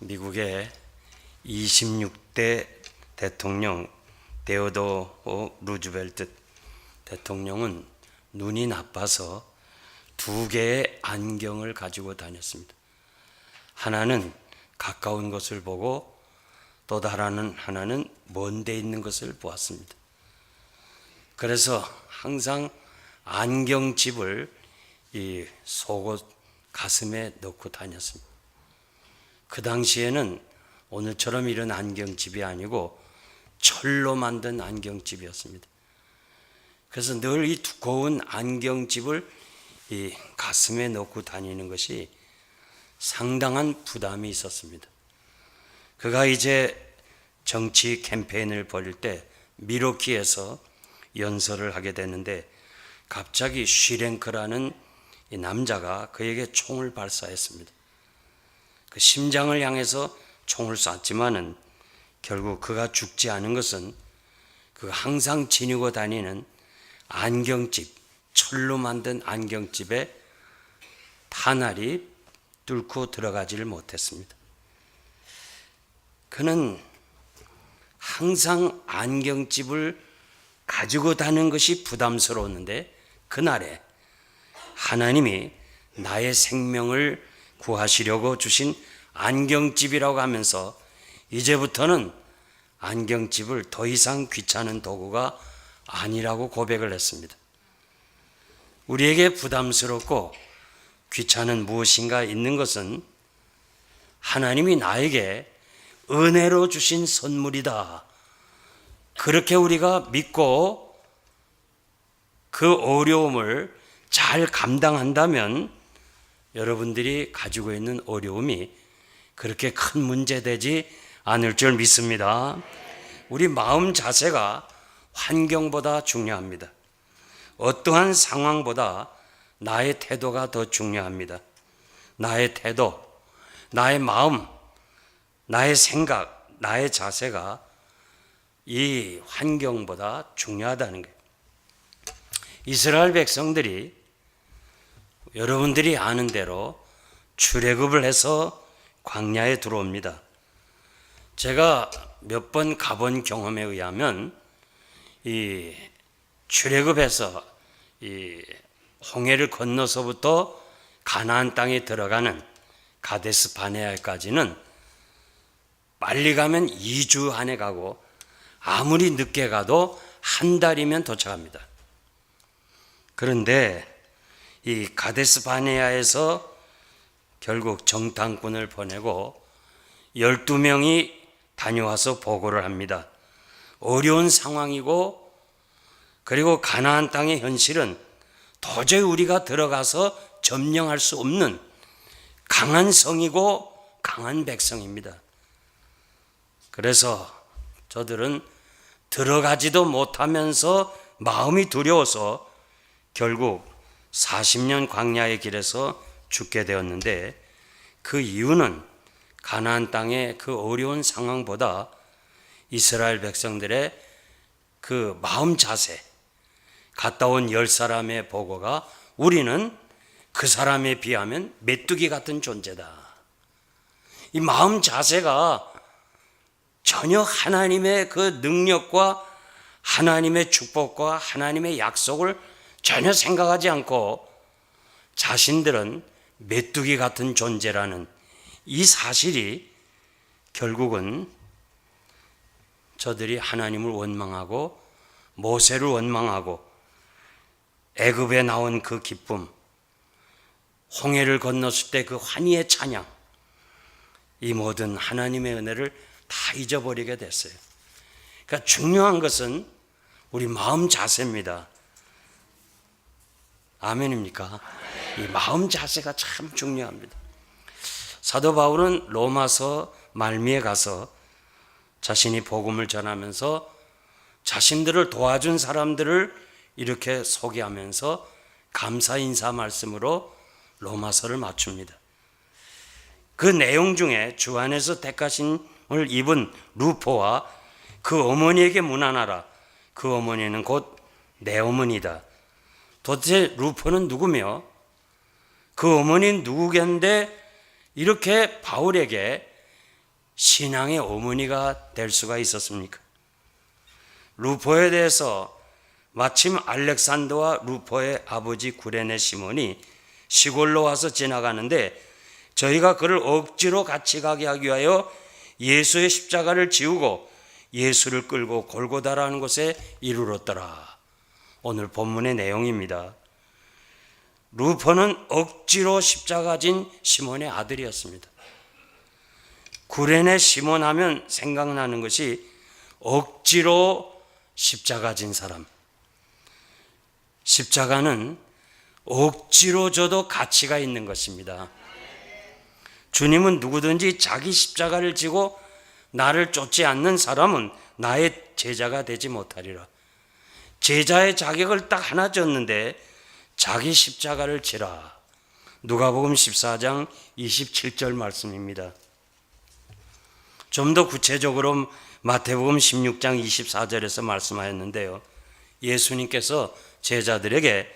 미국의 26대 대통령 데오도어 루즈벨트 대통령은 눈이 나빠서 두 개의 안경을 가지고 다녔습니다. 하나는 가까운 것을 보고 또 다른 하나는 먼 데 있는 것을 보았습니다. 그래서 항상 안경집을 이 속옷 가슴에 넣고 다녔습니다. 그 당시에는 오늘처럼 이런 안경집이 아니고 철로 만든 안경집이었습니다. 그래서 늘 이 두꺼운 안경집을 이 가슴에 넣고 다니는 것이 상당한 부담이 있었습니다. 그가 이제 정치 캠페인을 벌일 때 미러키에서 연설을 하게 되는데 갑자기 쉬랭크라는 이 남자가 그에게 총을 발사했습니다. 그 심장을 향해서 총을 쐈지만은 결국 그가 죽지 않은 것은 그가 항상 지니고 다니는 안경집, 철로 만든 안경집에 탄알이 뚫고 들어가지를 못했습니다. 그는 항상 안경집을 가지고 다니는 것이 부담스러웠는데 그날에 하나님이 나의 생명을 구하시려고 주신 안경집이라고 하면서 이제부터는 안경집을 더 이상 귀찮은 도구가 아니라고 고백을 했습니다. 우리에게 부담스럽고 귀찮은 무엇인가 있는 것은 하나님이 나에게 은혜로 주신 선물이다. 그렇게 우리가 믿고 그 어려움을 잘 감당한다면 여러분들이 가지고 있는 어려움이 그렇게 큰 문제되지 않을 줄 믿습니다. 우리 마음 자세가 환경보다 중요합니다. 어떠한 상황보다 나의 태도가 더 중요합니다. 나의 태도, 나의 마음, 나의 생각, 나의 자세가 이 환경보다 중요하다는 거예요. 이스라엘 백성들이 여러분들이 아는 대로 출애굽을 해서 광야에 들어옵니다. 제가 몇 번 가본 경험에 의하면 이 출애굽해서 이 홍해를 건너서부터 가나안 땅에 들어가는 가데스 바네아까지는 빨리 가면 2주 안에 가고 아무리 늦게 가도 한 달이면 도착합니다. 그런데 이 가데스 바네아에서 결국 정탐꾼을 보내고 12명이 다녀와서 보고를 합니다. 어려운 상황이고 그리고 가나안 땅의 현실은 도저히 우리가 들어가서 점령할 수 없는 강한 성이고 강한 백성입니다. 그래서 저들은 들어가지도 못하면서 마음이 두려워서 결국 40년 광야의 길에서 죽게 되었는데 그 이유는 가나안 땅의 그 어려운 상황보다 이스라엘 백성들의 그 마음 자세, 갔다 온 10사람의 보고가 우리는 그 사람에 비하면 메뚜기 같은 존재다. 이 마음 자세가 전혀 하나님의 그 능력과 하나님의 축복과 하나님의 약속을 전혀 생각하지 않고 자신들은 메뚜기 같은 존재라는 이 사실이 결국은 저들이 하나님을 원망하고 모세를 원망하고 애굽에 나온 그 기쁨, 홍해를 건넜을 때 그 환희의 찬양, 이 모든 하나님의 은혜를 다 잊어버리게 됐어요. 그러니까 중요한 것은 우리 마음 자세입니다. 아멘입니까? 이 마음 자세가 참 중요합니다. 사도 바울은 로마서 말미에 가서 자신이 복음을 전하면서 자신들을 도와준 사람들을 이렇게 소개하면서 감사 인사 말씀으로 로마서를 마칩니다. 그 내용 중에 주 안에서 택하심을 입은 루포와 그 어머니에게 문안하라. 그 어머니는 곧 내 어머니다. 도대체 루포는 누구며 그 어머니는 누구겠는데 이렇게 바울에게 신앙의 어머니가 될 수가 있었습니까? 루포에 대해서 마침 알렉산더와 루포의 아버지 구레네 시몬이 시골로 와서 지나가는데 저희가 그를 억지로 같이 가게 하기 위하여 예수의 십자가를 지우고 예수를 끌고 골고다라는 곳에 이르렀더라. 오늘 본문의 내용입니다. 루포는 억지로 십자가 진 시몬의 아들이었습니다. 구레네 시몬 하면 생각나는 것이 억지로 십자가 진 사람. 십자가는 억지로 져도 가치가 있는 것입니다. 주님은 누구든지 자기 십자가를 지고 나를 쫓지 않는 사람은 나의 제자가 되지 못하리라. 제자의 자격을 딱 하나 줬는데 자기 십자가를 지라. 누가복음 14장 27절 말씀입니다. 좀 더 구체적으로 마태복음 16장 24절에서 말씀하였는데요. 예수님께서 제자들에게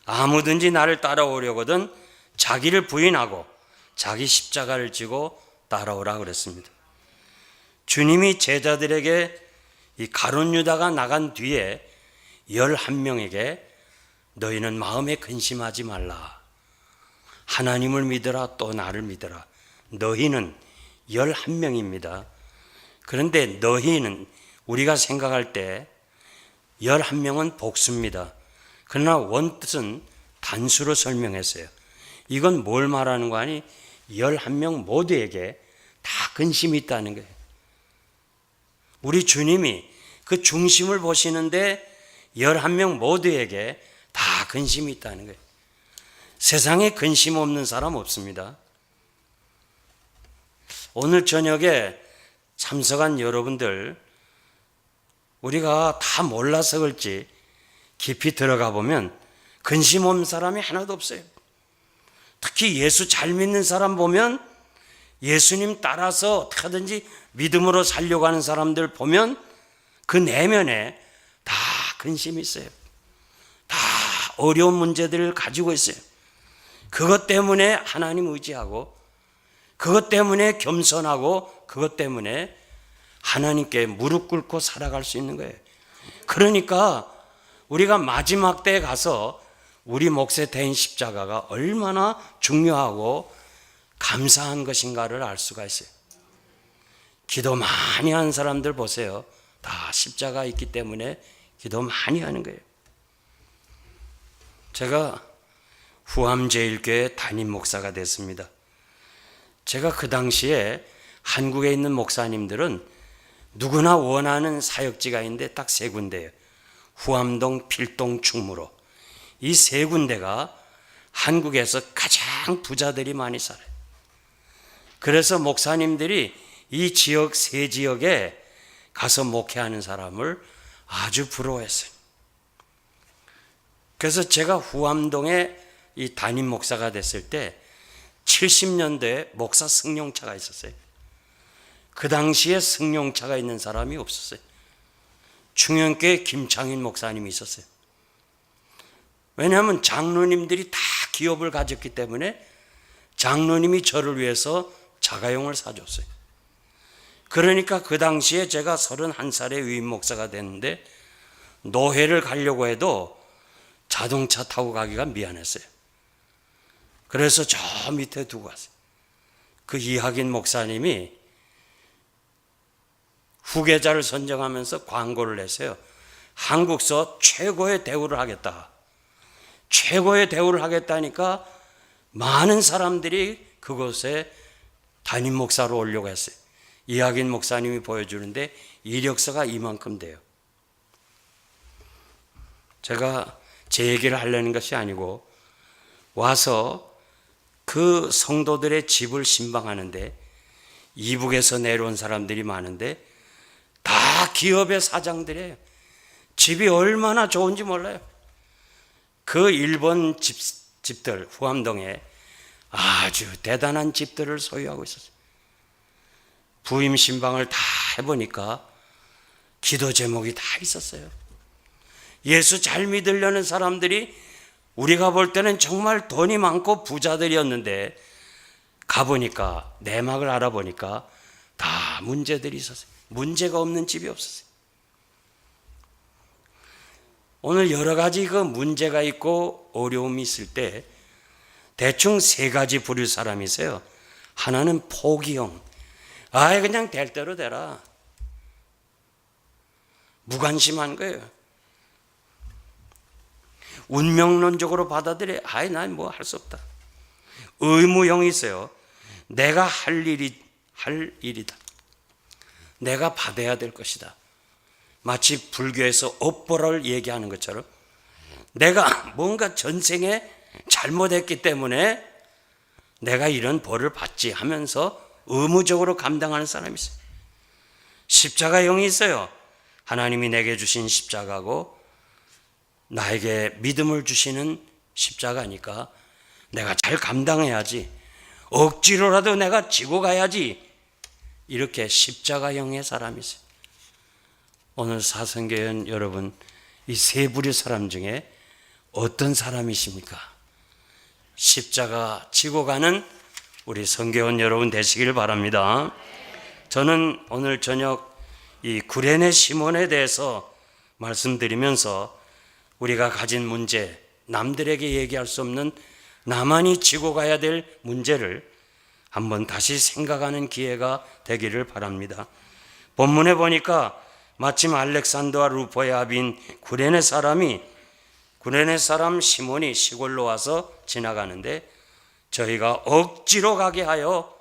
아무든지 나를 따라오려거든 자기를 부인하고 자기 십자가를 지고 따라오라 그랬습니다. 주님이 제자들에게 이 가룟 유다가 나간 뒤에 11명에게 너희는 마음에 근심하지 말라. 하나님을 믿으라 또 나를 믿으라. 너희는 11명입니다. 그런데 너희는 우리가 생각할 때 11명은 복수입니다. 그러나 원뜻은 단수로 설명했어요. 이건 뭘 말하는 거 아니? 11명 모두에게 다 근심이 있다는 거예요. 우리 주님이 그 중심을 보시는데 11명 모두에게 다 근심이 있다는 거예요. 세상에 근심 없는 사람 없습니다. 오늘 저녁에 참석한 여러분들, 우리가 다 몰라서 그렇지 깊이 들어가 보면 근심 없는 사람이 하나도 없어요. 특히 예수 잘 믿는 사람 보면, 예수님 따라서 어떻게든지 믿음으로 살려고 하는 사람들 보면 그 내면에 다 근심이 있어요. 다 어려운 문제들을 가지고 있어요. 그것 때문에 하나님 의지하고, 그것 때문에 겸손하고, 그것 때문에 하나님께 무릎 꿇고 살아갈 수 있는 거예요. 그러니까 우리가 마지막 때에 가서 우리 몫에 대인 십자가가 얼마나 중요하고 감사한 것인가를 알 수가 있어요. 기도 많이 하는 사람들 보세요. 다 십자가 있기 때문에 기도 많이 하는 거예요. 제가 후암제일교회 담임 목사가 됐습니다. 제가 그 당시에 한국에 있는 목사님들은 누구나 원하는 사역지가 있는데 딱 세 군데예요. 후암동, 필동, 충무로. 이 세 군데가 한국에서 가장 부자들이 많이 살아요. 그래서 목사님들이 이 지역, 세 지역에 가서 목회하는 사람을 아주 부러워했어요. 그래서 제가 후암동에 이 담임 목사가 됐을 때 70년대에 목사 승용차가 있었어요. 그 당시에 승용차가 있는 사람이 없었어요. 충영교회 김창인 목사님이 있었어요. 왜냐하면 장로님들이 다 기업을 가졌기 때문에 장로님이 저를 위해서 자가용을 사줬어요. 그러니까 그 당시에 제가 31살에 위임 목사가 됐는데 노회를 가려고 해도 자동차 타고 가기가 미안했어요. 그래서 저 밑에 두고 갔어요. 그 이학인 목사님이 후계자를 선정하면서 광고를 냈어요. 한국서 최고의 대우를 하겠다. 최고의 대우를 하겠다니까 많은 사람들이 그곳에 담임 목사로 오려고 했어요. 이학인 목사님이 보여주는데 이력서가 이만큼 돼요. 제가 제 얘기를 하려는 것이 아니고 와서 그 성도들의 집을 신방하는데 이북에서 내려온 사람들이 많은데 다 기업의 사장들이에요. 집이 얼마나 좋은지 몰라요. 그 일본 집들 후암동에 아주 대단한 집들을 소유하고 있었어요. 부임 신방을 다 해보니까 기도 제목이 다 있었어요. 예수 잘 믿으려는 사람들이 우리가 볼 때는 정말 돈이 많고 부자들이었는데 가보니까 내막을 알아보니까 다 문제들이 있었어요. 문제가 없는 집이 없었어요. 오늘 여러 가지 그 문제가 있고 어려움이 있을 때 대충 세 가지 부류 사람이 있어요. 하나는 포기형. 아예 그냥 될 대로 되라. 무관심한 거예요. 운명론적으로 받아들여. 아예 난 뭐 할 수 없다. 의무형이 있어요. 내가 할 일이다. 내가 받아야 될 것이다. 마치 불교에서 업보를 얘기하는 것처럼 내가 뭔가 전생에 잘못했기 때문에 내가 이런 벌을 받지 하면서 의무적으로 감당하는 사람이 있어요. 십자가형이 있어요. 하나님이 내게 주신 십자가고 나에게 믿음을 주시는 십자가니까 내가 잘 감당해야지. 억지로라도 내가 지고 가야지. 이렇게 십자가형의 사람이 있어요. 오늘 사성교연 여러분, 이 세 부류 사람 중에 어떤 사람이십니까? 십자가 지고 가는 우리 성교원 여러분 되시길 바랍니다. 저는 오늘 저녁 이 구레네 시몬에 대해서 말씀드리면서 우리가 가진 문제, 남들에게 얘기할 수 없는 나만이 지고 가야 될 문제를 한번 다시 생각하는 기회가 되기를 바랍니다. 본문에 보니까 마침 알렉산더와 루포의 아비인 구레네 사람 시몬이 시골로 와서 지나가는데 저희가 억지로 가게 하여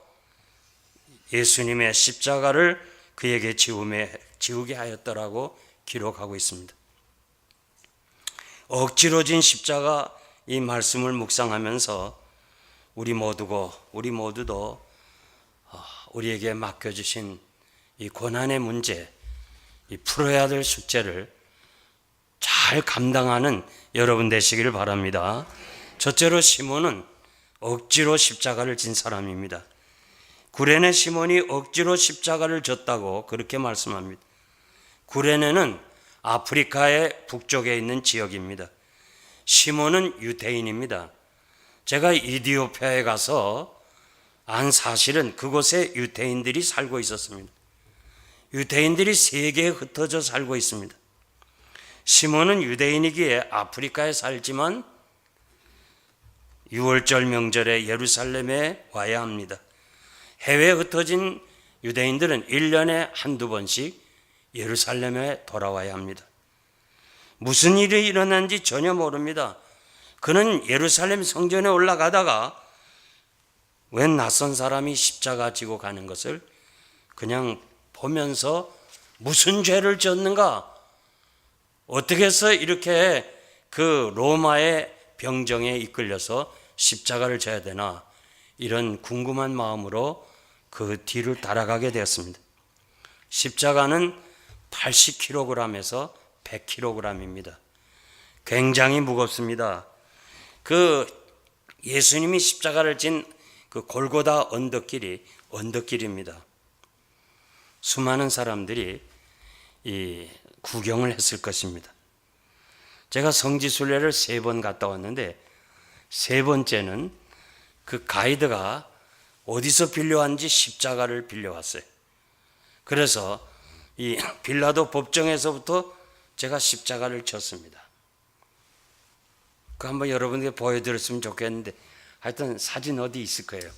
예수님의 십자가를 그에게 지우게 하였더라고 기록하고 있습니다. 억지로 진 십자가, 이 말씀을 묵상하면서 우리 모두도 우리에게 맡겨주신 이 고난의 문제, 이 풀어야 될 숙제를 잘 감당하는 여러분 되시기를 바랍니다. 첫째로 시몬은 억지로 십자가를 진 사람입니다. 구레네 시몬이 억지로 십자가를 졌다고 그렇게 말씀합니다. 구레네는 아프리카의 북쪽에 있는 지역입니다. 시몬은 유대인입니다. 제가 이디오피아에 가서 안 사실은 그곳에 유대인들이 살고 있었습니다. 유대인들이 세계에 흩어져 살고 있습니다. 시몬은 유대인이기에 아프리카에 살지만 6월절 명절에 예루살렘에 와야 합니다. 해외에 흩어진 유대인들은 1년에 한두 번씩 예루살렘에 돌아와야 합니다. 무슨 일이 일어난지 전혀 모릅니다. 그는 예루살렘 성전에 올라가다가 웬 낯선 사람이 십자가 지고 가는 것을 그냥 보면서 무슨 죄를 졌는가? 어떻게 해서 이렇게 그 로마의 병정에 이끌려서 십자가를 져야 되나? 이런 궁금한 마음으로 그 뒤를 따라가게 되었습니다. 십자가는 80kg에서 100kg입니다. 굉장히 무겁습니다. 그 예수님이 십자가를 진 그 골고다 언덕길입니다. 수많은 사람들이 이 구경을 했을 것입니다. 제가 성지순례를 3번 갔다 왔는데 3번째는 그 가이드가 어디서 빌려왔는지 십자가를 빌려왔어요. 그래서 이 빌라도 법정에서부터 제가 십자가를 쳤습니다. 그 한번 여러분에게 보여드렸으면 좋겠는데 하여튼 사진 어디 있을 거예요.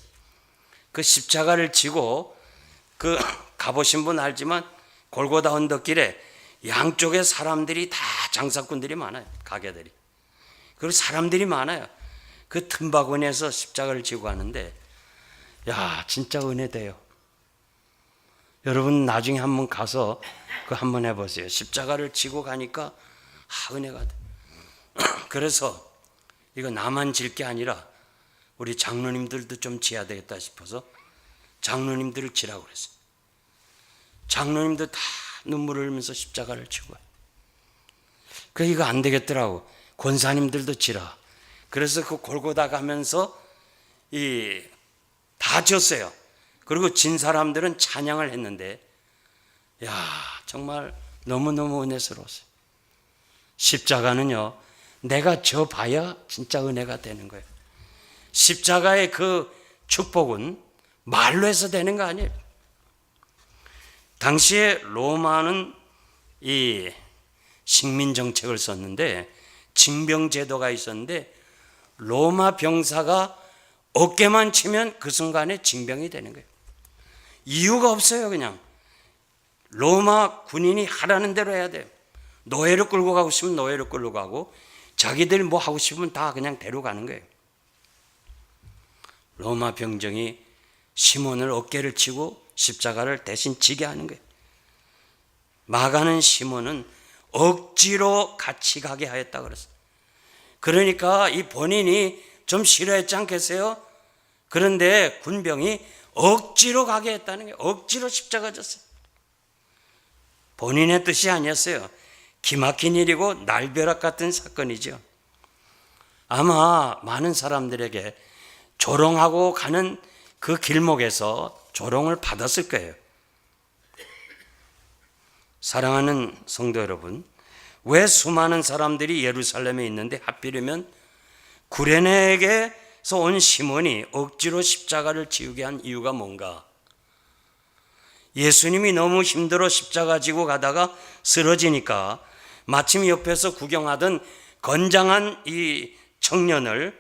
그 십자가를 지고 그 가보신 분 알지만 골고다 언덕길에 양쪽에 사람들이 다 장사꾼들이 많아요. 가게들이. 그리고 사람들이 많아요. 그 틈바구니에서 십자가를 지고 가는데 야 진짜 은혜돼요. 여러분 나중에 한번 가서 그 한번 해보세요. 십자가를 지고 가니까 은혜가 돼. 그래서 이거 나만 질 게 아니라 우리 장로님들도 좀 지어야 되겠다 싶어서 장로님들을 지라고 그랬어요. 장로님도 다 눈물을 흘리면서 십자가를 지고 가요. 그래 이거 안 되겠더라고. 권사님들도 지라. 그래서 그 골고다 가면서 다 졌어요. 그리고 진 사람들은 찬양을 했는데 야 정말 너무너무 은혜스러웠어요. 십자가는요 내가 져봐야 진짜 은혜가 되는 거예요. 십자가의 그 축복은 말로 해서 되는 거 아니에요. 당시에 로마는 이 식민 정책을 썼는데 징병 제도가 있었는데 로마 병사가 어깨만 치면 그 순간에 징병이 되는 거예요. 이유가 없어요. 그냥 로마 군인이 하라는 대로 해야 돼요. 노예로 끌고 가고 싶으면 노예로 끌고 가고 자기들 뭐 하고 싶으면 다 그냥 데려가는 거예요. 로마 병정이 시몬을 어깨를 치고 십자가를 대신 지게 하는 거예요. 마가는 시몬은 억지로 같이 가게 하였다 그랬어요. 그러니까 이 본인이 좀 싫어했지 않겠어요? 그런데 군병이 억지로 가게 했다는 거예요. 억지로 십자가 졌어요. 본인의 뜻이 아니었어요. 기막힌 일이고 날벼락 같은 사건이죠. 아마 많은 사람들에게 조롱하고 가는 그 길목에서 조롱을 받았을 거예요. 사랑하는 성도 여러분, 왜 수많은 사람들이 예루살렘에 있는데 하필이면 구레네에게서 온 시몬이 억지로 십자가를 지우게 한 이유가 뭔가? 예수님이 너무 힘들어 십자가 지고 가다가 쓰러지니까 마침 옆에서 구경하던 건장한 이 청년을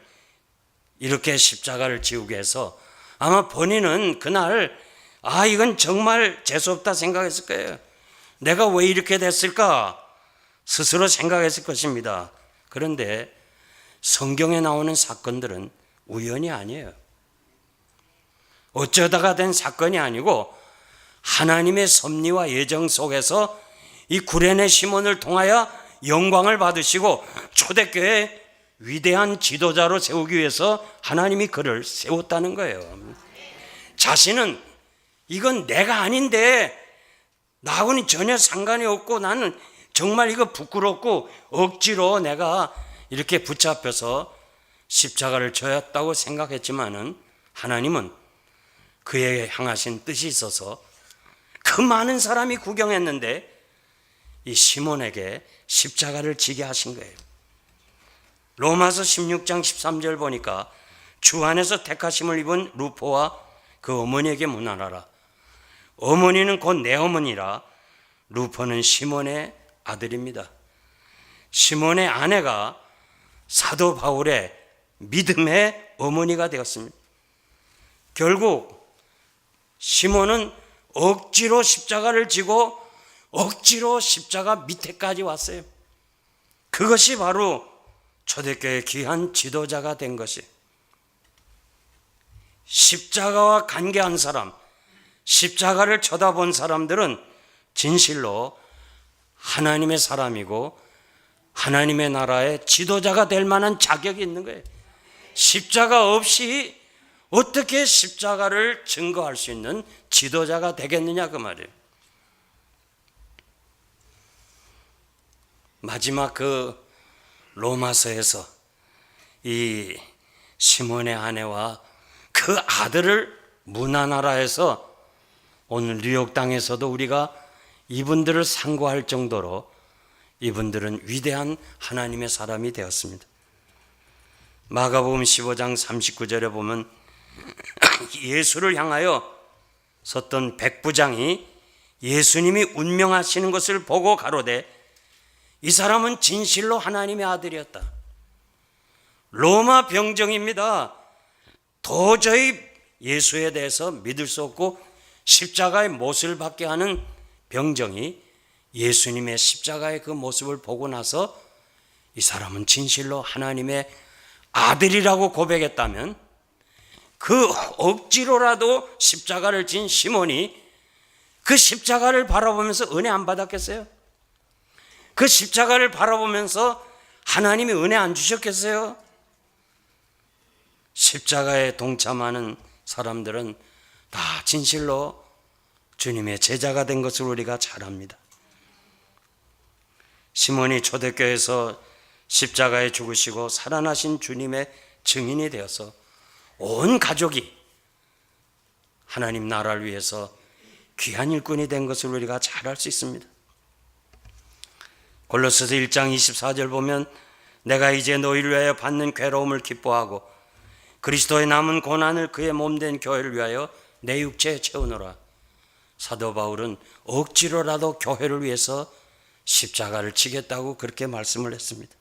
이렇게 십자가를 지우게 해서 아마 본인은 그날 이건 정말 재수없다 생각했을 거예요. 내가 왜 이렇게 됐을까? 스스로 생각했을 것입니다. 그런데 성경에 나오는 사건들은 우연이 아니에요. 어쩌다가 된 사건이 아니고 하나님의 섭리와 예정 속에서 이 구레네 시몬을 통하여 영광을 받으시고 초대교회 위대한 지도자로 세우기 위해서 하나님이 그를 세웠다는 거예요. 자신은 이건 내가 아닌데 나하고는 전혀 상관이 없고 나는 정말 이거 부끄럽고 억지로 내가 이렇게 붙잡혀서 십자가를 져야했다고 생각했지만은 하나님은 그에게 향하신 뜻이 있어서 그 많은 사람이 구경했는데 이 시몬에게 십자가를 지게 하신 거예요. 로마서 16장 13절 보니까 주 안에서 택하심을 입은 루포와 그 어머니에게 문안하라. 어머니는 곧 내 어머니라. 루포는 시몬의 아들입니다. 시몬의 아내가 사도 바울의 믿음의 어머니가 되었습니다. 결국 시몬은 억지로 십자가를 지고 억지로 십자가 밑에까지 왔어요. 그것이 바로 초대교회의 귀한 지도자가 된 것이, 십자가와 관계한 사람, 십자가를 쳐다본 사람들은 진실로 하나님의 사람이고 하나님의 나라의 지도자가 될 만한 자격이 있는 거예요. 십자가 없이 어떻게 십자가를 증거할 수 있는 지도자가 되겠느냐 그 말이에요. 마지막 그 로마서에서 이 시몬의 아내와 그 아들을 문안하라 해서 오늘 뉴욕 땅에서도 우리가 이분들을 상고할 정도로 이분들은 위대한 하나님의 사람이 되었습니다. 마가복음 15장 39절에 보면 예수를 향하여 섰던 백부장이 예수님이 운명하시는 것을 보고 가로되 이 사람은 진실로 하나님의 아들이었다. 로마 병정입니다. 도저히 예수에 대해서 믿을 수 없고 십자가의 못을 받게 하는 병정이 예수님의 십자가의 그 모습을 보고 나서 이 사람은 진실로 하나님의 아들이라고 고백했다면 그 억지로라도 십자가를 진 시몬이 그 십자가를 바라보면서 은혜 안 받았겠어요? 그 십자가를 바라보면서 하나님이 은혜 안 주셨겠어요? 십자가에 동참하는 사람들은 다 진실로 주님의 제자가 된 것을 우리가 잘 압니다. 시몬이 초대교회에서 십자가에 죽으시고 살아나신 주님의 증인이 되어서 온 가족이 하나님 나라를 위해서 귀한 일꾼이 된 것을 우리가 잘 알 수 있습니다. 골로새서 1장 24절 보면 내가 이제 너희를 위하여 받는 괴로움을 기뻐하고 그리스도의 남은 고난을 그의 몸된 교회를 위하여 내 육체에 채우노라. 사도 바울은 억지로라도 교회를 위해서 십자가를 지겠다고 그렇게 말씀을 했습니다.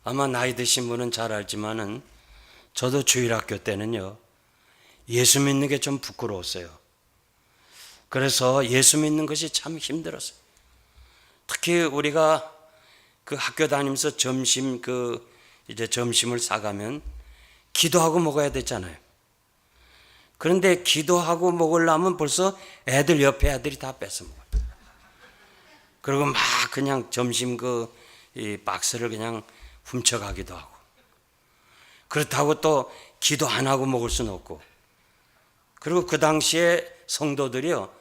아마 나이 드신 분은 잘 알지만은 저도 주일학교 때는요, 예수 믿는 게 좀 부끄러웠어요. 그래서 예수 믿는 것이 참 힘들었어요. 특히 우리가 그 학교 다니면서 이제 점심을 싸가면 기도하고 먹어야 되잖아요. 그런데 기도하고 먹으려면 벌써 옆에 애들이 다 뺏어 먹어요. 그리고 막 그냥 점심 이 박스를 그냥 훔쳐가기도 하고. 그렇다고 또 기도 안 하고 먹을 수는 없고. 그리고 그 당시에 성도들이요,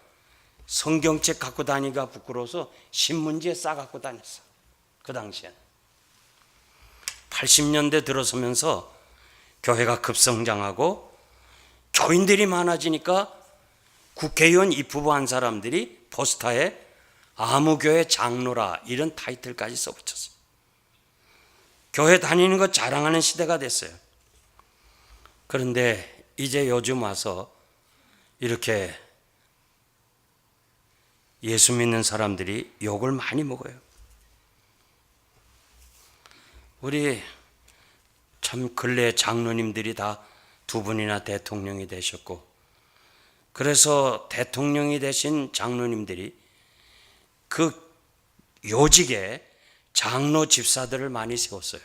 성경책 갖고 다니기가 부끄러워서 신문지에 싸갖고 다녔어. 그 당시에는. 80년대 들어서면서 교회가 급성장하고 교인들이 많아지니까 국회의원 입후보한 사람들이 포스터에 아무교회 장로라 이런 타이틀까지 써붙였어요. 교회 다니는 거 자랑하는 시대가 됐어요. 그런데 이제 요즘 와서 이렇게 예수 믿는 사람들이 욕을 많이 먹어요. 우리 참 근래 장로님들이 다 두 분이나 대통령이 되셨고, 그래서 대통령이 되신 장로님들이 그 요직에 장로 집사들을 많이 세웠어요.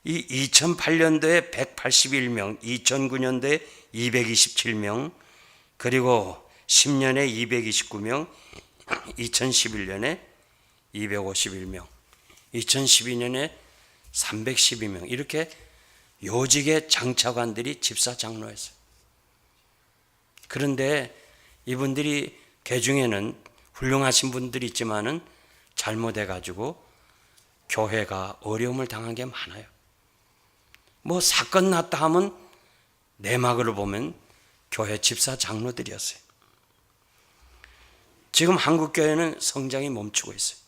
이 2008년도에 181명, 2009년도에 227명, 그리고 10년에 229명, 2011년에 251명, 2012년에 312명, 이렇게 요직의 장차관들이 집사 장로였어요. 그런데 이분들이 개중에는 훌륭하신 분들이 있지만은 잘못해가지고 교회가 어려움을 당한 게 많아요. 뭐 사건 났다 하면 내막으로 보면 교회 집사 장로들이었어요. 지금 한국교회는 성장이 멈추고 있어요.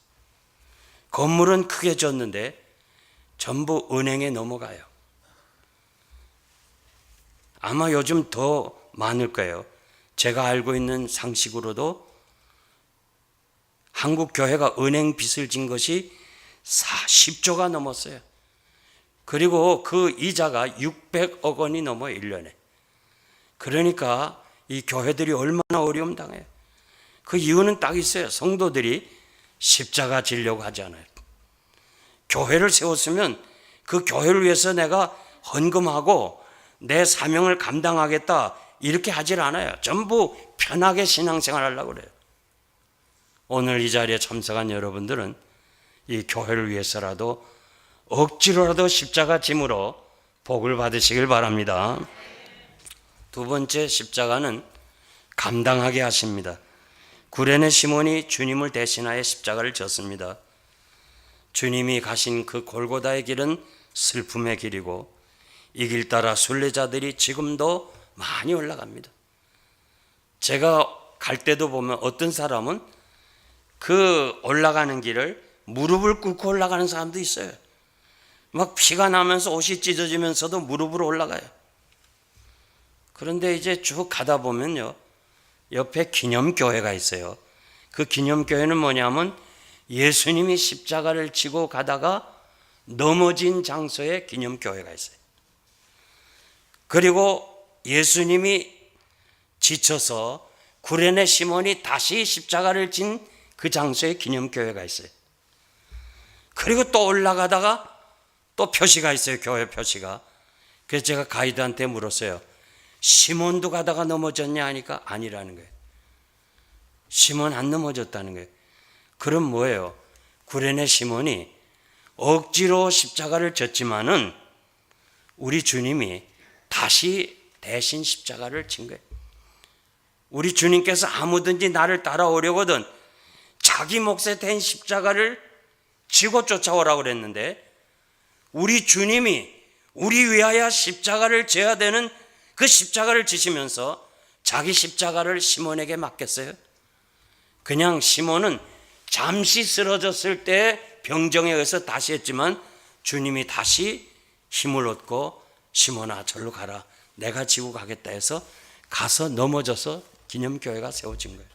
건물은 크게 졌는데 전부 은행에 넘어가요. 아마 요즘 더 많을 거예요. 제가 알고 있는 상식으로도 한국 교회가 은행 빚을 진 것이 10조가 넘었어요. 그리고 그 이자가 600억 원이 넘어요, 1년에. 그러니까 이 교회들이 얼마나 어려움 당해요. 그 이유는 딱 있어요. 성도들이 십자가 지려고 하지 않아요. 교회를 세웠으면 그 교회를 위해서 내가 헌금하고 내 사명을 감당하겠다 이렇게 하질 않아요. 전부 편하게 신앙생활 하려고 그래요. 오늘 이 자리에 참석한 여러분들은 이 교회를 위해서라도 억지로라도 십자가 짐으로 복을 받으시길 바랍니다. 두 번째, 십자가는 감당하게 하십니다. 구레네 시몬이 주님을 대신하여 십자가를 졌습니다. 주님이 가신 그 골고다의 길은 슬픔의 길이고 이 길 따라 순례자들이 지금도 많이 올라갑니다. 제가 갈 때도 보면 어떤 사람은 그 올라가는 길을 무릎을 꿇고 올라가는 사람도 있어요. 막 피가 나면서 옷이 찢어지면서도 무릎으로 올라가요. 그런데 이제 쭉 가다 보면요, 옆에 기념교회가 있어요. 그 기념교회는 뭐냐면 예수님이 십자가를 지고 가다가 넘어진 장소에 기념교회가 있어요. 그리고 예수님이 지쳐서 구레네 시몬이 다시 십자가를 진 그 장소에 기념교회가 있어요. 그리고 또 올라가다가 또 표시가 있어요. 교회 표시가. 그래서 제가 가이드한테 물었어요. 시몬도 가다가 넘어졌냐 하니까 아니라는 거예요. 시몬 안 넘어졌다는 거예요. 그럼 뭐예요? 구레네 시몬이 억지로 십자가를 졌지만은 우리 주님이 다시 대신 십자가를 진 거예요. 우리 주님께서 아무든지 나를 따라오려거든 자기 몫에 댄 십자가를 지고 쫓아오라고 그랬는데 우리 주님이 우리 위하여 십자가를 져야 되는 그 십자가를 지시면서 자기 십자가를 시몬에게 맡겼어요. 그냥 시몬은 잠시 쓰러졌을 때 병정에 의해서 다시 했지만 주님이 다시 힘을 얻고 시몬아 절로 가라, 내가 지고 가겠다 해서 가서 넘어져서 기념교회가 세워진 거예요.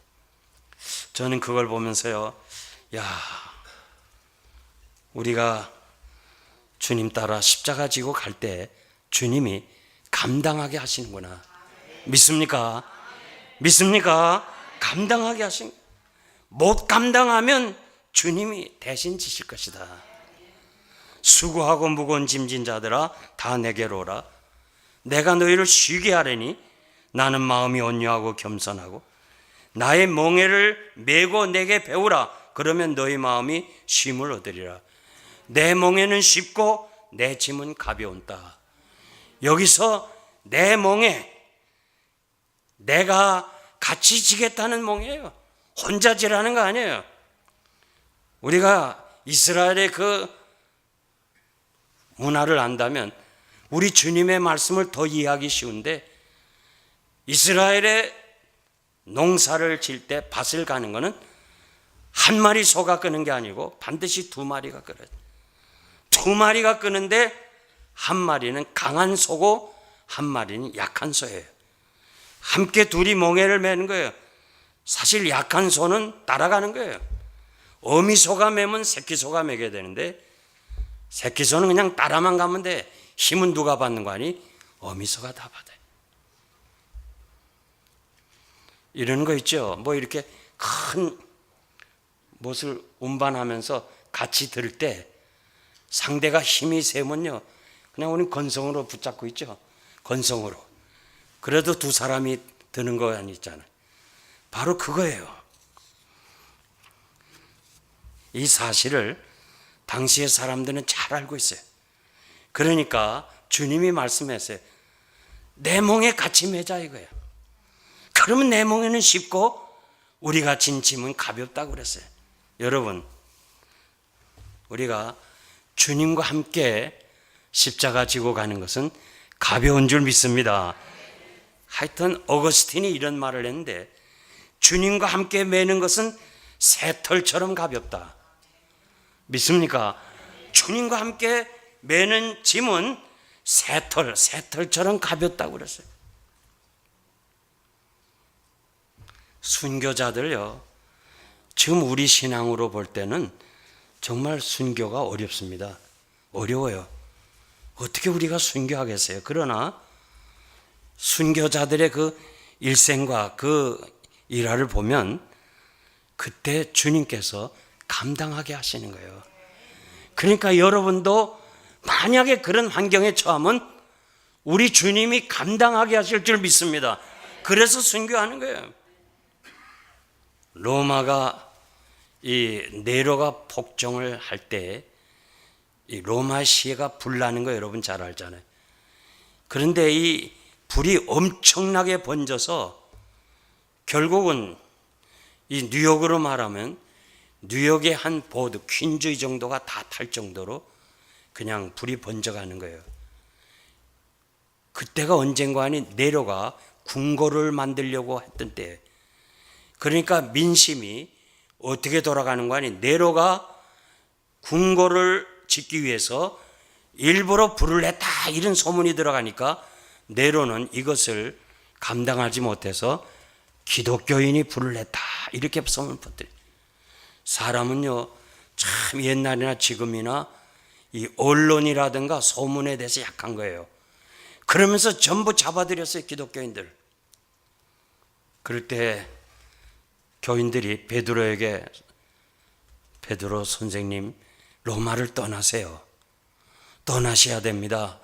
저는 그걸 보면서요, 야, 우리가 주님 따라 십자가 지고 갈 때 주님이 감당하게 하시는구나. 믿습니까? 믿습니까? 감당하게 하신. 못 감당하면 주님이 대신 지실 것이다. 수고하고 무거운 짐진 자들아 다 내게로 오라. 내가 너희를 쉬게 하려니 나는 마음이 온유하고 겸손하고 나의 멍에를 메고 내게 배우라. 그러면 너희 마음이 쉼을 얻으리라. 내 멍에는 쉽고 내 짐은 가벼운다. 여기서 내 멍에, 내가 같이 지겠다는 멍이에요. 혼자 지라는 거 아니에요. 우리가 이스라엘의 그 문화를 안다면 우리 주님의 말씀을 더 이해하기 쉬운데, 이스라엘의 농사를 질 때 밭을 가는 거는 한 마리 소가 끄는 게 아니고 반드시 두 마리가 끄어요. 두 마리가 끄는데 한 마리는 강한 소고 한 마리는 약한 소예요. 함께 둘이 멍에를 매는 거예요. 사실 약한 소는 따라가는 거예요. 어미 소가 매면 새끼 소가 매게 되는데 새끼 소는 그냥 따라만 가면 돼. 힘은 누가 받는 거 아니? 어미 소가 다 받아요. 이러는 거 있죠. 뭐 이렇게 큰 못을 운반하면서 같이 들 때 상대가 힘이 세면요, 그냥 우리는 건성으로 붙잡고 있죠. 건성으로. 그래도 두 사람이 드는 거 아니잖아요. 바로 그거예요. 이 사실을 당시의 사람들은 잘 알고 있어요. 그러니까 주님이 말씀하세요. 내 멍에 같이 매자 이거예요. 그러면 내 멍에는 쉽고 우리가 진 짐은 가볍다고 그랬어요. 여러분, 우리가 주님과 함께 십자가 지고 가는 것은 가벼운 줄 믿습니다. 하여튼 어거스틴이 이런 말을 했는데, 주님과 함께 매는 것은 새털처럼 가볍다. 믿습니까? 주님과 함께 매는 짐은 새털처럼 가볍다고 그랬어요. 순교자들요, 지금 우리 신앙으로 볼 때는 정말 순교가 어렵습니다. 어려워요. 어떻게 우리가 순교하겠어요? 그러나 순교자들의 그 일생과 그 일화를 보면 그때 주님께서 감당하게 하시는 거예요. 그러니까 여러분도 만약에 그런 환경에 처하면 우리 주님이 감당하게 하실 줄 믿습니다. 그래서 순교하는 거예요. 로마가 이 네로가 폭정을 할 때 이 로마 시해가 불나는 거 여러분 잘 알잖아요. 그런데 이 불이 엄청나게 번져서 결국은 이 뉴욕으로 말하면 뉴욕의 한 보드 퀸즈의 정도가 다 탈 정도로 그냥 불이 번져가는 거예요. 그때가 언젠가 하니 네로가 궁궐을 만들려고 했던 때, 그러니까 민심이 어떻게 돌아가는 거 아니? 네로가 궁궐을 짓기 위해서 일부러 불을 냈다 이런 소문이 들어가니까 네로는 이것을 감당하지 못해서 기독교인이 불을 냈다 이렇게 소문 퍼뜨려. 사람은요 참 옛날이나 지금이나 이 언론이라든가 소문에 대해서 약한 거예요. 그러면서 전부 잡아들였어요, 기독교인들. 그럴 때 교인들이 베드로에게, 베드로 선생님, 로마를 떠나세요. 떠나셔야 됩니다.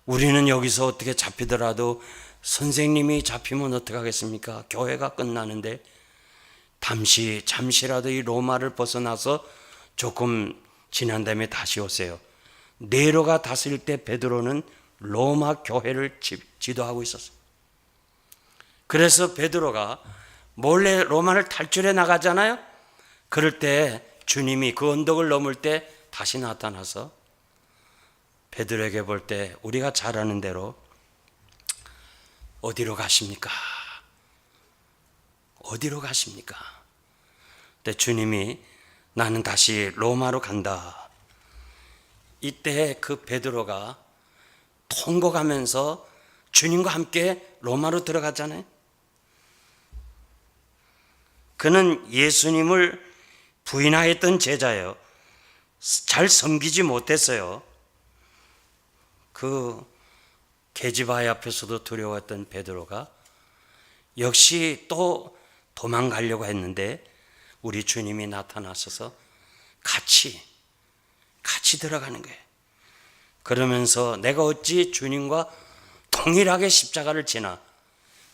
우리는 여기서 어떻게 잡히더라도 선생님이 잡히면 어떡하겠습니까? 교회가 끝나는데 잠시라도 이 로마를 벗어나서 조금 지난 다음에 다시 오세요. 네로가 다스릴 때 베드로는 로마 교회를 지도하고 있었어요. 그래서 베드로가 몰래 로마를 탈출해 나가잖아요. 그럴 때 주님이 그 언덕을 넘을 때 다시 나타나서 베드로에게 볼 때 우리가 잘 아는 대로 어디로 가십니까? 어디로 가십니까? 그때 주님이 나는 다시 로마로 간다. 이때 그 베드로가 통곡하면서 주님과 함께 로마로 들어갔잖아요. 그는 예수님을 부인하였던 제자예요. 잘 섬기지 못했어요. 그 계집아이 앞에서도 두려웠던 베드로가 역시 또 도망가려고 했는데 우리 주님이 나타나셔서 같이 들어가는 거예요. 그러면서 내가 어찌 주님과 동일하게 십자가를 지나,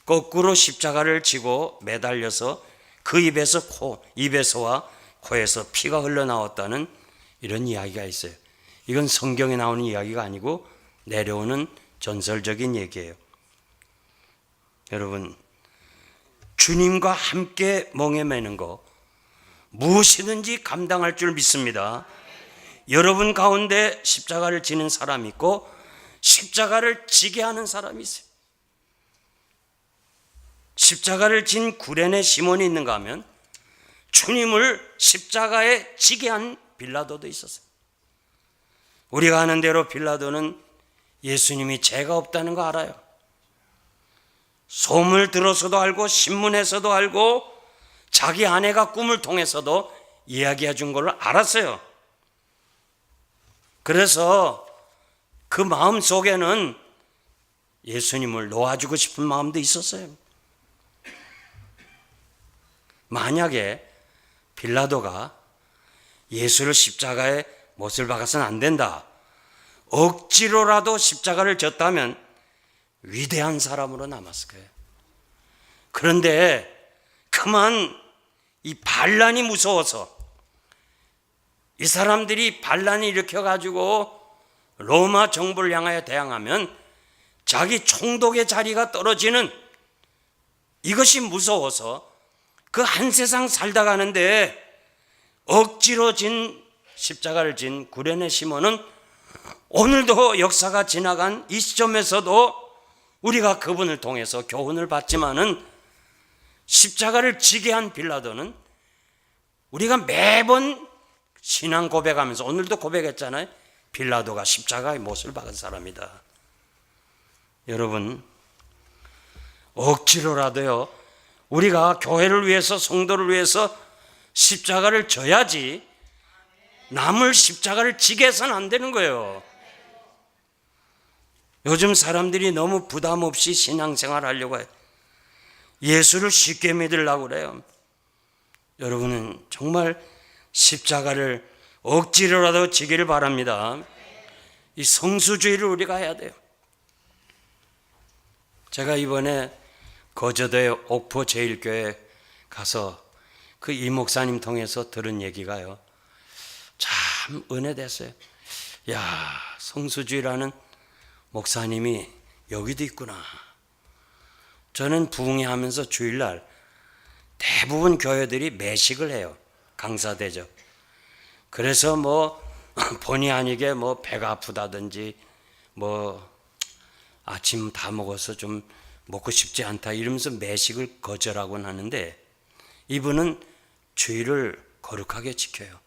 거꾸로 십자가를 지고 매달려서 그 입에서와 코에서 피가 흘러나왔다는 이런 이야기가 있어요. 이건 성경에 나오는 이야기가 아니고 내려오는 전설적인 얘기예요. 여러분, 주님과 함께 멍에 매는 거 무엇이든지 감당할 줄 믿습니다. 여러분 가운데 십자가를 지는 사람이 있고 십자가를 지게 하는 사람이 있어요. 십자가를 진 구레네 시몬이 있는가 하면 주님을 십자가에 지게 한 빌라도도 있었어요. 우리가 아는 대로 빌라도는 예수님이 죄가 없다는 거 알아요. 소문을 들어서도 알고 신문에서도 알고 자기 아내가 꿈을 통해서도 이야기해 준 걸 알았어요. 그래서 그 마음 속에는 예수님을 놓아주고 싶은 마음도 있었어요. 만약에 빌라도가 예수를 십자가에 못을 박아서는 안 된다, 억지로라도 십자가를 졌다면 위대한 사람으로 남았을 거예요. 그런데 그만 이 반란이 무서워서 이 사람들이 반란을 일으켜가지고 로마 정부를 향하여 대항하면 자기 총독의 자리가 떨어지는 이것이 무서워서 그 한 세상 살다 가는데 억지로 진 십자가를 진 구레네 시몬은 오늘도 역사가 지나간 이 시점에서도 우리가 그분을 통해서 교훈을 받지만은 십자가를 지게 한 빌라도는 우리가 매번 신앙 고백하면서 오늘도 고백했잖아요. 빌라도가 십자가에 못을 박은 사람이다. 여러분, 억지로라도요, 우리가 교회를 위해서 성도를 위해서 십자가를 져야지 남을 십자가를 지게 해서는 안 되는 거예요. 요즘 사람들이 너무 부담 없이 신앙생활 하려고 해요. 예수를 쉽게 믿으려고 그래요. 여러분은 정말 십자가를 억지로라도 지기를 바랍니다. 이 성수주의를 우리가 해야 돼요. 제가 이번에 거제도의 옥포 제일교회 가서 그 이 목사님 통해서 들은 얘기가요, 참 은혜됐어요. 야, 성수주의라는 목사님이 여기도 있구나. 저는 부흥회하면서 주일날 대부분 교회들이 매식을 해요. 강사대접. 그래서 뭐 본의 아니게 뭐 배가 아프다든지 뭐 아침 다 먹어서 좀 먹고 싶지 않다 이러면서 매식을 거절하곤 하는데, 이분은 주의를 거룩하게 지켜요.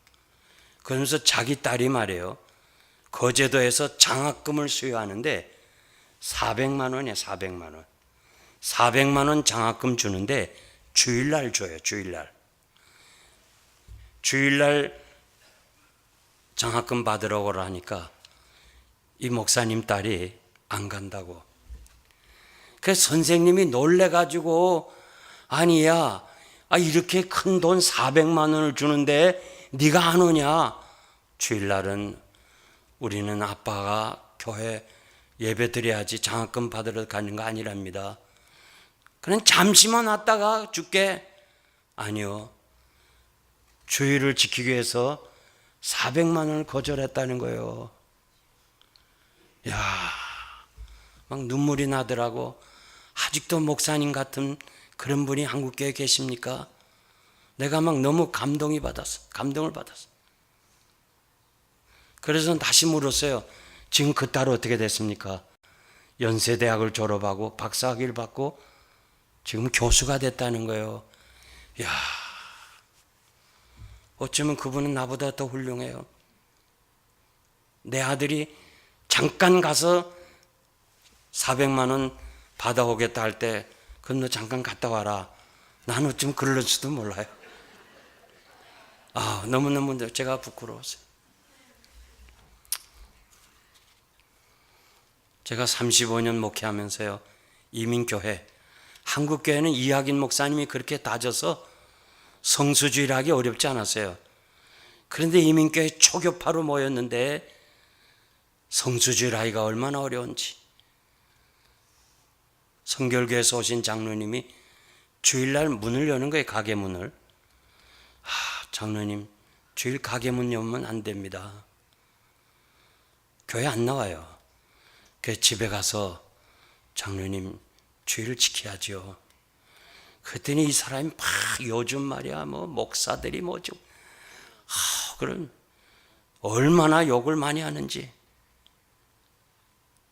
그러면서 자기 딸이 말해요, 거제도에서 장학금을 수여하는데 400만 원이에요. 400만 원. 400만 원 장학금 주는데 주일날 줘요. 주일날 장학금 받으러 오라 하니까 이 목사님 딸이 안 간다고. 그래서 선생님이 놀래가지고, 아니야, 이렇게 큰 돈 400만 원을 주는데 네가 안 오냐? 주일날은 우리는 아빠가 교회 예배 드려야지 장학금 받으러 가는 거 아니랍니다. 그냥 잠시만 왔다가 줄게. 아니요, 주의를 지키기 위해서 400만 원을 거절했다는 거예요. 야, 막 눈물이 나더라고. 아직도 목사님 같은 그런 분이 한국교회에 계십니까? 내가 막 너무 감동을 받았어. 그래서 다시 물었어요. 지금 그 딸 어떻게 됐습니까? 연세대학을 졸업하고 박사학위를 받고 지금 교수가 됐다는 거예요. 야, 어쩌면 그분은 나보다 더 훌륭해요. 내 아들이 잠깐 가서 400만 원 받아오겠다 할 때 그럼 너 잠깐 갔다 와라. 나는 어쩌면 그럴지도 몰라요. 너무너무 제가 부끄러웠어요. 제가 35년 목회하면서요, 이민교회, 한국교회는 이학인 목사님이 그렇게 다져서 성수주의를 하기 어렵지 않았어요. 그런데 이민교회 초교파로 모였는데 성수주의를 하기가 얼마나 어려운지. 성결교에서 오신 장로님이 주일날 문을 여는 거예요, 가게 문을. 장로님, 주일 가게 문 열면 안 됩니다. 교회 안 나와요. 그 집에 가서 장로님 주의를 지켜야죠. 그랬더니 이 사람이 막 요즘 말이야 목사들이 뭐죠. 그럼 얼마나 욕을 많이 하는지.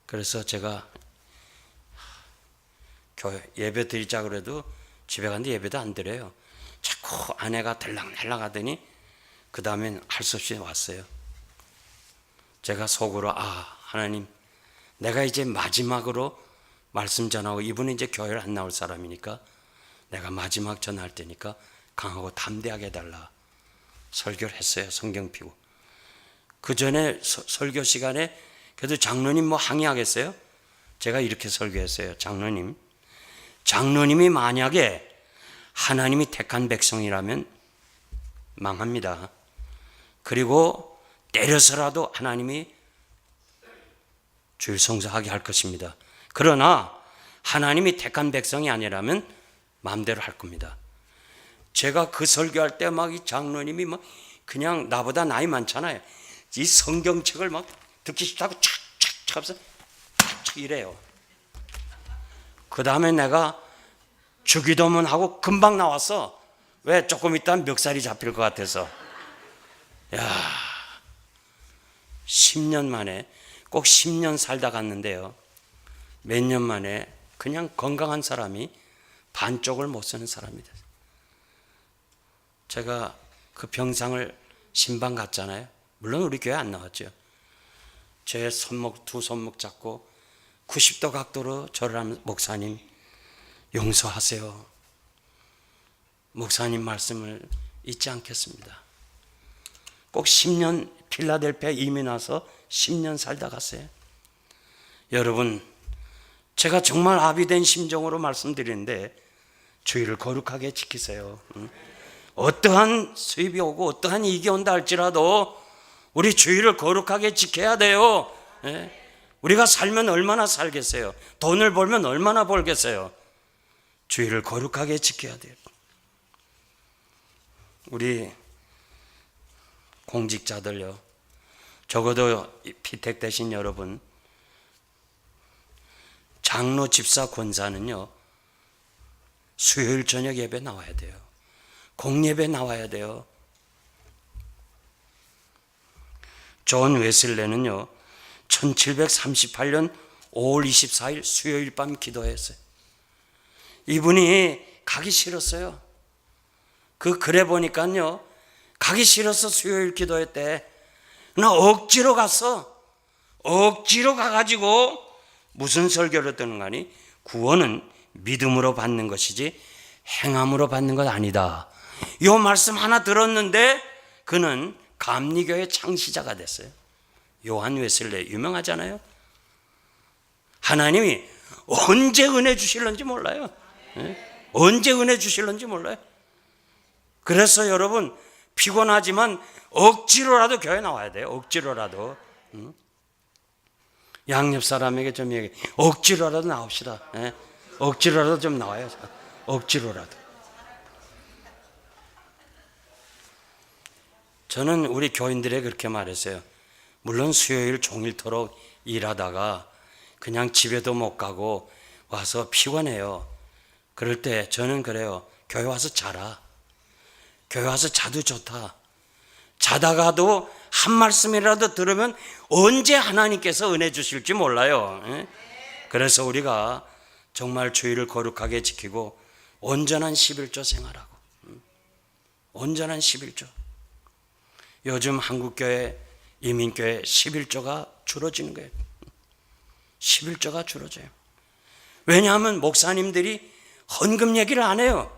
그래서 제가 교회 예배 드리자 그래도 집에 갔는데 예배도 안 드려요. 자꾸 아내가 들락날락 하더니 그 다음엔 할 수 없이 왔어요. 제가 속으로 하나님, 내가 이제 마지막으로 말씀 전하고 이분은 이제 교회를 안 나올 사람이니까 내가 마지막 전할 때니까 강하고 담대하게 해달라. 설교를 했어요. 성경 피고. 그 전에 설교 시간에 그래도 장로님 항의하겠어요? 제가 이렇게 설교했어요. 장로님이 만약에 하나님이 택한 백성이라면 망합니다. 그리고 때려서라도 하나님이 주일 성수하게 할 것입니다. 그러나 하나님이 택한 백성이 아니라면 마음대로 할 겁니다. 제가 그 설교할 때 이 장로님이 그냥 나보다 나이 많잖아요. 이 성경책을 듣기 싫다고 착착착 하면서 착착 이래요. 그 다음에 내가 주기도문 하고 금방 나왔어. 왜? 조금 있다면 멱살이 잡힐 것 같아서. 10년 만에, 꼭 10년 살다 갔는데요, 몇 년 만에 그냥 건강한 사람이 반쪽을 못 쓰는 사람이 됐어요. 제가 그 병상을 신방 갔잖아요. 물론 우리 교회 안 나왔죠. 제 손목, 두 손목 잡고 90도 각도로 절을 하면서 목사님 용서하세요. 목사님 말씀을 잊지 않겠습니다. 꼭 10년 필라델피아 이민 와서 10년 살다 갔어요. 여러분, 제가 정말 아비된 심정으로 말씀드리는데 주의를 거룩하게 지키세요. 어떠한 수입이 오고 어떠한 이익이 온다 할지라도 우리 주의를 거룩하게 지켜야 돼요. 우리가 살면 얼마나 살겠어요? 돈을 벌면 얼마나 벌겠어요? 주의를 거룩하게 지켜야 돼요. 우리 공직자들요, 적어도 피택 되신 여러분, 장로, 집사, 권사는요 수요일 저녁 예배 나와야 돼요. 공예배 나와야 돼요. 존 웨슬레는요 1738년 5월 24일 수요일 밤 기도했어요. 이분이 가기 싫었어요. 그 글에 보니까요 가기 싫어서 수요일 기도했대. 나 억지로 갔어. 억지로 가가지고 무슨 설교를 듣는 거니? 구원은 믿음으로 받는 것이지 행함으로 받는 것 아니다. 이 말씀 하나 들었는데 그는 감리교의 창시자가 됐어요. 요한 웨슬레 유명하잖아요. 하나님이 언제 은혜 주실런지 몰라요. 언제 은혜 주실런지 몰라요. 그래서 여러분 피곤하지만 억지로라도 교회 나와야 돼요. 억지로라도. 양옆 사람에게 좀 얘기해. 억지로라도 나옵시다. 억지로라도 좀 나와요. 억지로라도. 저는 우리 교인들에게 그렇게 말했어요. 물론 수요일 종일토록 일하다가 그냥 집에도 못 가고 와서 피곤해요. 그럴 때 저는 그래요. 교회 와서 자라. 교회 와서 자도 좋다. 자다가도 한 말씀이라도 들으면 언제 하나님께서 은혜 주실지 몰라요. 그래서 우리가 정말 주의를 거룩하게 지키고 온전한 11조 생활하고, 온전한 11조. 요즘 한국교회, 이민교회 11조가 줄어지는 거예요. 11조가 줄어져요. 왜냐하면 목사님들이 헌금 얘기를 안 해요.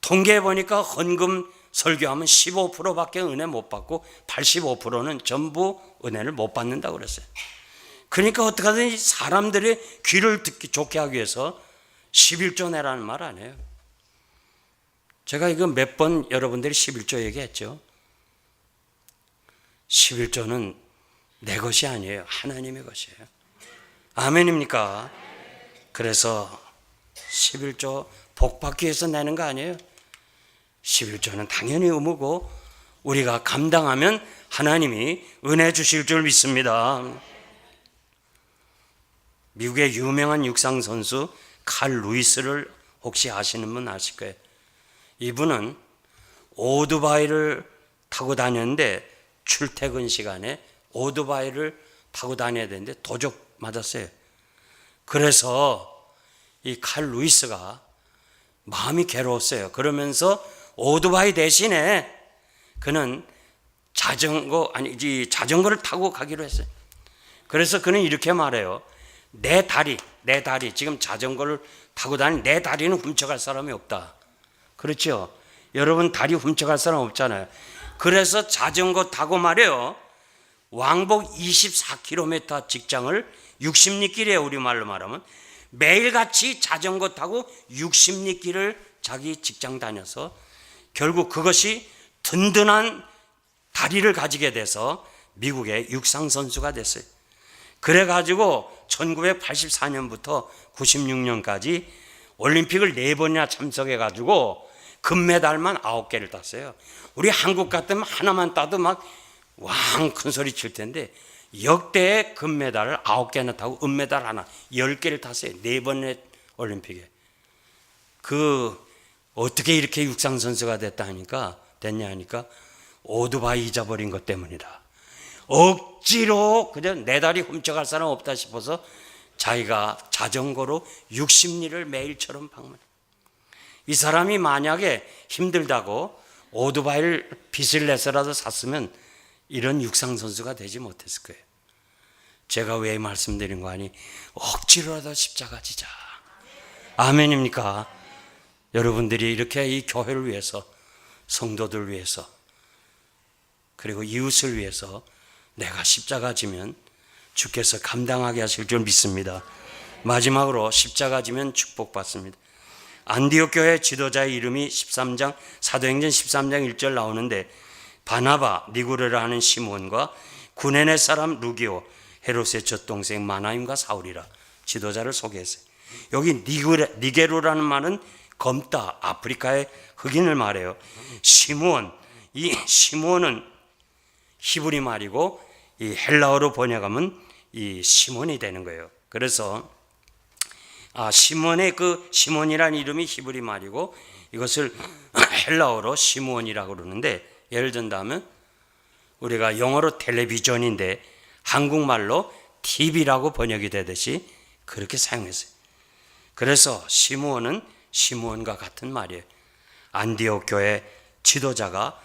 통계해 보니까 헌금 설교하면 15%밖에 은혜 못 받고 85%는 전부 은혜를 못 받는다고 그랬어요. 그러니까 어떻게 하든지 사람들의 귀를 듣기 좋게 하기 위해서 11조 내라는 말 안 해요. 제가 이거 몇 번 여러분들이 11조 얘기했죠. 11조는 내 것이 아니에요. 하나님의 것이에요. 아멘입니까? 그래서 11조 복 받기 위해서 내는 거 아니에요. 11조는 당연히 의무고 우리가 감당하면 하나님이 은혜 주실 줄 믿습니다. 미국의 유명한 육상 선수 칼 루이스를 혹시 아시는 분 아실 거예요. 이분은 오토바이를 타고 다녔는데 출퇴근 시간에 오토바이를 타고 다녀야 되는데 도적 맞았어요. 그래서 이 칼 루이스가 마음이 괴로웠어요. 그러면서 오토바이 대신에 그는 자전거를 타고 가기로 했어요. 그래서 그는 이렇게 말해요. 내 다리 지금 자전거를 타고 다니는 내 다리는 훔쳐갈 사람이 없다. 그렇죠? 여러분 다리 훔쳐갈 사람 없잖아요. 그래서 자전거 타고 말이에요. 왕복 24km 직장을 60리 길이에요. 우리말로 말하면 매일같이 자전거 타고 60리 길을 자기 직장 다녀서 결국 그것이 든든한 다리를 가지게 돼서 미국의 육상 선수가 됐어요. 그래가지고 1984년부터 96년까지 올림픽을 4번이나 참석해가지고 금메달만 9개를 땄어요. 우리 한국 같으면 하나만 따도 막 왕 큰 소리 칠 텐데 역대의 금메달을 9개나 타고 은메달 하나 10개를 탔어요. 4번의 올림픽에. 어떻게 이렇게 육상 선수가 됐냐 하니까 오토바이 잊어버린 것 때문이다. 억지로 그냥 내 다리 훔쳐갈 사람 없다 싶어서 자기가 자전거로 60리를 매일처럼 방문. 이 사람이 만약에 힘들다고 오토바이를 빚을 내서라도 샀으면 이런 육상 선수가 되지 못했을 거예요. 제가 왜 말씀드린 거 아니? 억지로라도 십자가 지자. 아멘입니까? 여러분들이 이렇게 이 교회를 위해서, 성도들 위해서, 그리고 이웃을 위해서 내가 십자가 지면 주께서 감당하게 하실 줄 믿습니다. 마지막으로 십자가 지면 축복받습니다. 안디옥 교회 지도자의 이름이 13장 사도행전 13장 1절 나오는데 바나바 니구레라 하는 시몬과 구레네 사람 루기오 헤롯의 젖동생 마나임과 사울이라 지도자를 소개했어요. 여기 니게로라는 말은 검다, 아프리카의 흑인을 말해요. 시몬, 이 시몬은 히브리 말이고 이 헬라어로 번역하면 이 시몬이 되는 거예요. 그래서 시몬의 시몬이라는 이름이 히브리 말이고 이것을 헬라어로 시몬이라고 그러는데 예를 든다면 우리가 영어로 텔레비전인데 한국말로 TV라고 번역이 되듯이 그렇게 사용했어요. 그래서 시몬은 시몬과 같은 말이에요. 안디옥 교회 지도자가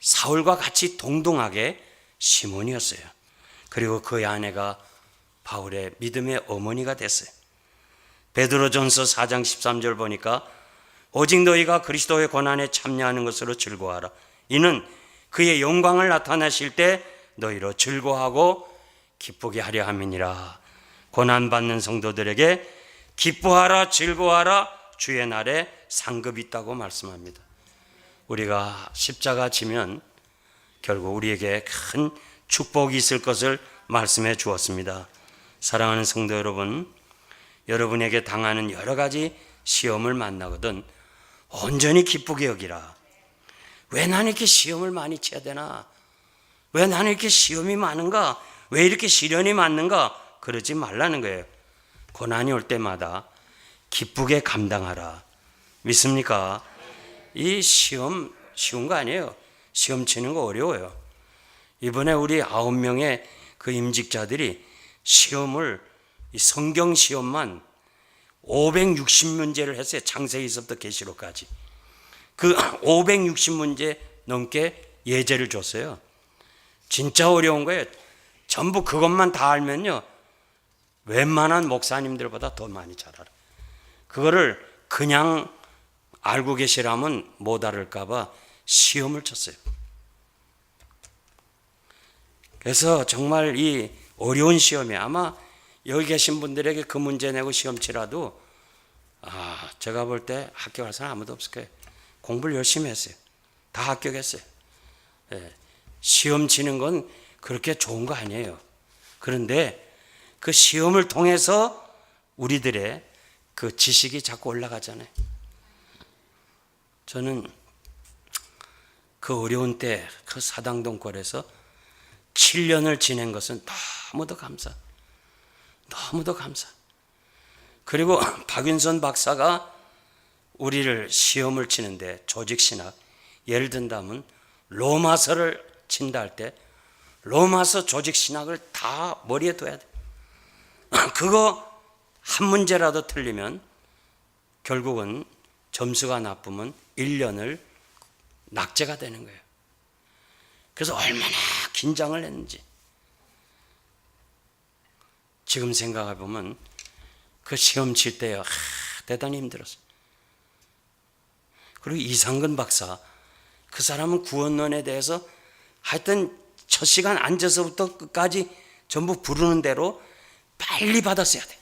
사울과 같이 동등하게 시몬이었어요. 그리고 그의 아내가 바울의 믿음의 어머니가 됐어요. 베드로전서 4장 13절 보니까 오직 너희가 그리스도의 고난에 참여하는 것으로 즐거워하라. 이는 그의 영광을 나타내실 때 너희로 즐거워하고 기쁘게 하려 함이니라. 고난받는 성도들에게 기뻐하라 즐거워하라 주의 날에 상급이 있다고 말씀합니다. 우리가 십자가 지면 결국 우리에게 큰 축복이 있을 것을 말씀해 주었습니다. 사랑하는 성도 여러분, 여러분에게 당하는 여러 가지 시험을 만나거든 온전히 기쁘게 여기라. 왜 나는 이렇게 시험을 많이 쳐야 되나? 왜 나는 이렇게 시험이 많은가? 왜 이렇게 시련이 많은가? 그러지 말라는 거예요. 고난이 올 때마다 기쁘게 감당하라. 믿습니까? 이 시험 쉬운 거 아니에요. 시험 치는 거 어려워요. 이번에 우리 9명의 그 임직자들이 시험을 성경 시험만 560문제를 했어요. 창세기서부터 계시록까지. 그 560문제 넘게 예제를 줬어요. 진짜 어려운 거예요. 전부 그것만 다 알면요 웬만한 목사님들보다 더 많이 잘 알아요. 그거를 그냥 알고 계시라면 못 알을까 봐 시험을 쳤어요. 그래서 정말 이 어려운 시험이 아마 여기 계신 분들에게 그 문제 내고 시험 치라도 제가 볼 때 합격할 사람 아무도 없을 거예요. 공부를 열심히 했어요. 다 합격했어요. 시험 치는 건 그렇게 좋은 거 아니에요. 그런데 그 시험을 통해서 우리들의 그 지식이 자꾸 올라가잖아요. 저는 그 어려운 때 그 사당동굴에서 7년을 지낸 것은 너무도 감사. 그리고 박윤선 박사가 우리를 시험을 치는데 조직신학, 예를 든다면 로마서를 친다 할 때 로마서 조직신학을 다 머리에 둬야 돼. 그거 한 문제라도 틀리면 결국은 점수가 나쁘면 1년을 낙제가 되는 거예요. 그래서 얼마나 긴장을 했는지 지금 생각해 보면 그 시험 칠 때요, 대단히 힘들었어요. 그리고 이상근 박사, 그 사람은 구원론에 대해서 하여튼 첫 시간 앉아서부터 끝까지 전부 부르는 대로 빨리 받았어야 돼.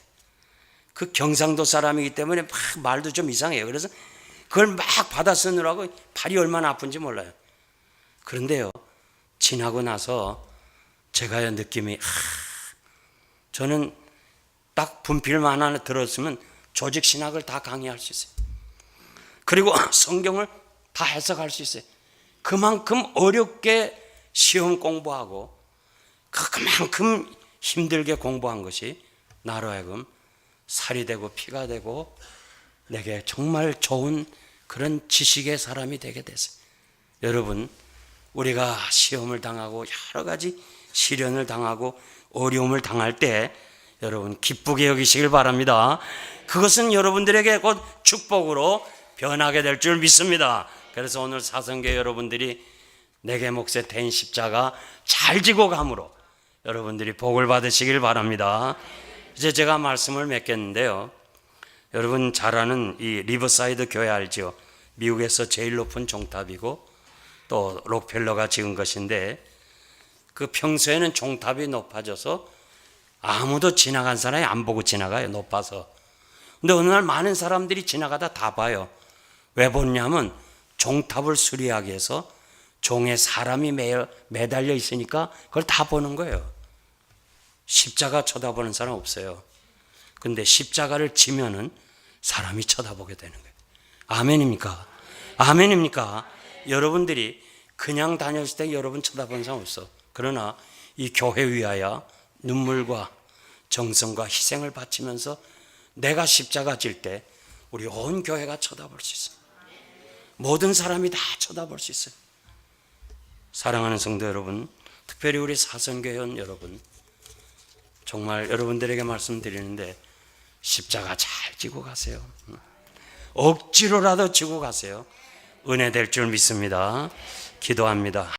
그 경상도 사람이기 때문에 막 말도 좀 이상해요. 그래서 그걸 막 받아 쓰느라고 팔이 얼마나 아픈지 몰라요. 그런데요, 지나고 나서 제가 느낌이 저는 딱 분필만 하나 들었으면 조직신학을 다 강의할 수 있어요. 그리고 성경을 다 해석할 수 있어요. 그만큼 어렵게 시험 공부하고 그만큼 힘들게 공부한 것이 나로 하여금 살이 되고 피가 되고 내게 정말 좋은 그런 지식의 사람이 되게 됐어요. 여러분, 우리가 시험을 당하고 여러 가지 시련을 당하고 어려움을 당할 때 여러분 기쁘게 여기시길 바랍니다. 그것은 여러분들에게 곧 축복으로 변하게 될 줄 믿습니다. 그래서 오늘 사성교회 여러분들이 내게 몫에 대인 십자가 잘 지고 감으로 여러분들이 복을 받으시길 바랍니다. 이제 제가 말씀을 맺겠는데요, 여러분 잘 아는 이 리버사이드 교회 알죠? 미국에서 제일 높은 종탑이고 또 록펠러가 지은 것인데, 그 평소에는 종탑이 높아져서 아무도 지나간 사람이 안 보고 지나가요, 높아서. 근데 어느 날 많은 사람들이 지나가다 다 봐요. 왜 보냐면 종탑을 수리하기 위해서 종에 사람이 매달려 있으니까 그걸 다 보는 거예요. 십자가 쳐다보는 사람 없어요. 근데 십자가를 지면은 사람이 쳐다보게 되는 거예요. 아멘입니까? 아멘입니까? 여러분들이 그냥 다녔을 때 여러분 쳐다보는 사람 없어. 그러나 이 교회 위하여 눈물과 정성과 희생을 바치면서 내가 십자가 질 때 우리 온 교회가 쳐다볼 수 있어요. 모든 사람이 다 쳐다볼 수 있어요. 사랑하는 성도 여러분, 특별히 우리 사성교회원 여러분, 정말 여러분들에게 말씀드리는데 십자가 잘 지고 가세요. 억지로라도 지고 가세요. 은혜 될 줄 믿습니다. 기도합니다.